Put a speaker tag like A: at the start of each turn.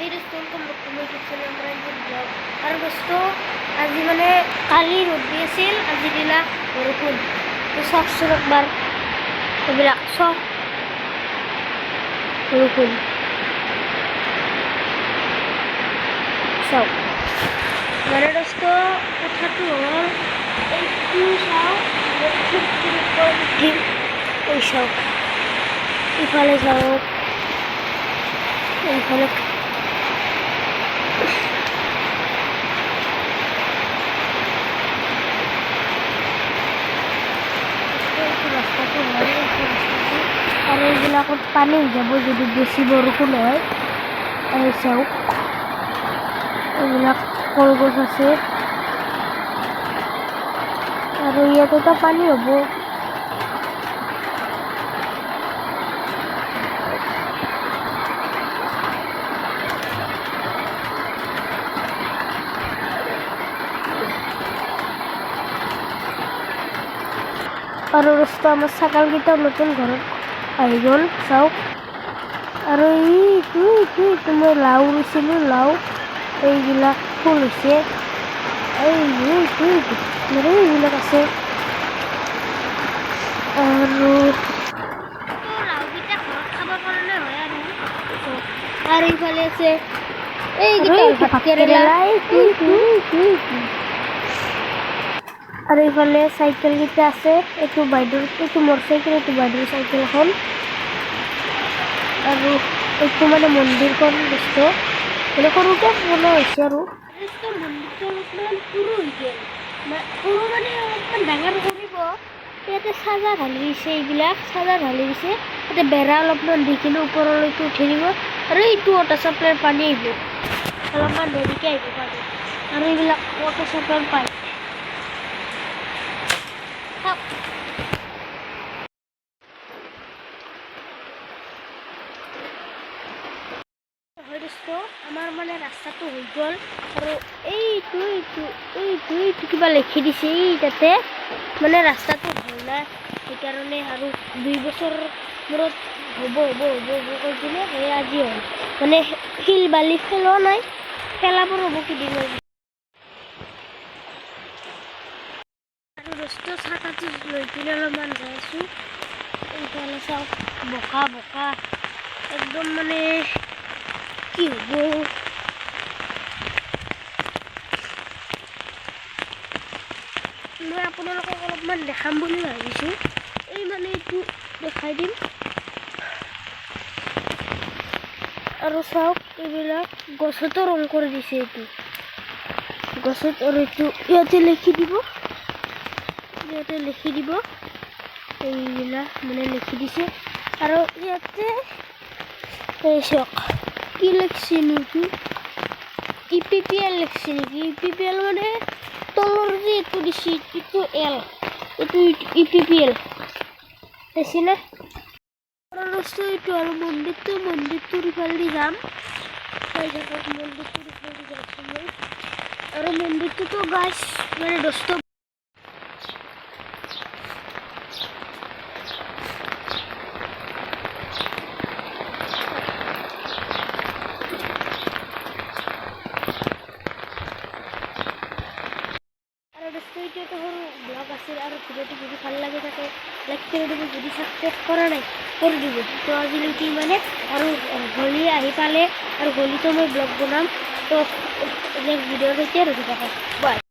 A: এই ৰেষ্টুৰেণ্টখন মই দিছিলোঁ আমাৰ ব্লগ আৰু বস্তু আজি মানে কালি ৰ'দ দি আছিল আজি দিলা বৰষুণ চাওকচোন একবাৰ এইবিলাক চাওক বৰষুণ চাওক মানে দোস্ত কথাটো হ'ল এইটো চাওক এই চাওক ইফালে চাওক এইফালে ৰাস্তাটো হয় আৰু এইবিলাকত পানী যাব যদি বেছি বৰষুণ হয় আৰু চাওক এইবিলাক কলগছ আছে আৰু ইয়াতেতো পানী হ'ব আৰু ৰাস্তা আমাৰ ছাগলকেইটা নতুন ঘৰত আহি গ'ল চাওক আৰু এইটো মই লাও ৰুইছিলোঁ লাও এইবিলাক ফুল হৈছে এইবিলাক আছে আৰু লাওকেইটা ঘৰত খাবৰ কাৰণে হয় আৰু এইফালে আছে এইকেইটা ভাতকেৰেলা আৰু এইফালে চাইকেল কেইটা আছে এইটো বাইদেউৰ এইটো মোৰ চাইকেল এইটো বাইদেউৰ চাইকেল এখন আৰু এইটো মানে মন্দিৰখন বস্তু মানে সৰুকৈ বনোৱা হৈছে আৰু মন্দিৰটো অলপমান সৰু হৈছে সৰু মানে অলপমান ডাঙৰ কৰিব ইয়াতে চাজা ঢালি দিছে এইবিলাক চাজা ঢালি দিছে ইয়াতে বেৰা অলপমান দি কিনে ওপৰলৈকে উঠি দিব আৰু এইটো ৱাটাৰ চাপ্লাইৰ পানী আহিব অলপমান দেৰিকৈ আহিব পানী আৰু এইবিলাক ৱাটাৰ চাপ্লাইৰ পানী আমাৰ মানে ৰাস্তাটো হৈ গ'ল আৰু এইটো কিবা লিখি দিছে এই তাতে মানে ৰাস্তাটো ভাল নাই সেইকাৰণে আৰু 2 বছৰ মূৰত হ'ব কৈ কিনে সেই আজি হ'ল মানে শিল বালি পেলোৱা নাই পেলাবৰ হ'ব কেইদিন আৰু বস্তু চাহপাতি লৈ কিনে অলপমান যাই আছোঁ এইফালে চাওক বোকা একদম মানে কি হ'ব মই আপোনালোকক অলপমান দেখাম বুলি ভাবিছোঁ এই মানে এইটো দেখাই দিম আৰু চাওক এইবিলাক গছতো ৰং কৰি দিছে এইটো গছত আৰু এইটো ইয়াতে লিখি দিব এইবিলাক মানে লিখি দিছে আৰু ইয়াতে এই চাওক কি লিখছে নেকি EPPL লিখছে নেকি EPPL মানে তলৰ যে এইটো দিছে এইটো এল এইটো EPPL দেখিছে না বস্তু এইটো আৰু মন্দিৰটোৰ ইফালেদি যাম মন্দিৰটোৰ ইফালেদি যাইছোঁ মই আৰু মন্দিৰটোতো গাছ মানে দস্ত ব্লগ আছিল আৰু ভিডিঅ'টো যদি ভাল লাগে থাকে লাইক কৰি দিব যদি ছাবস্ক্ৰাইব কৰা নাই কৰি দিব তো আজিলৈকে মানে আৰু হোলী আহি পালে আৰু হোলীটো মই ব্লগ বনাম তো নেক্সট ভিডিঅ'ৰ সৈতে ৰখি থাকক বাই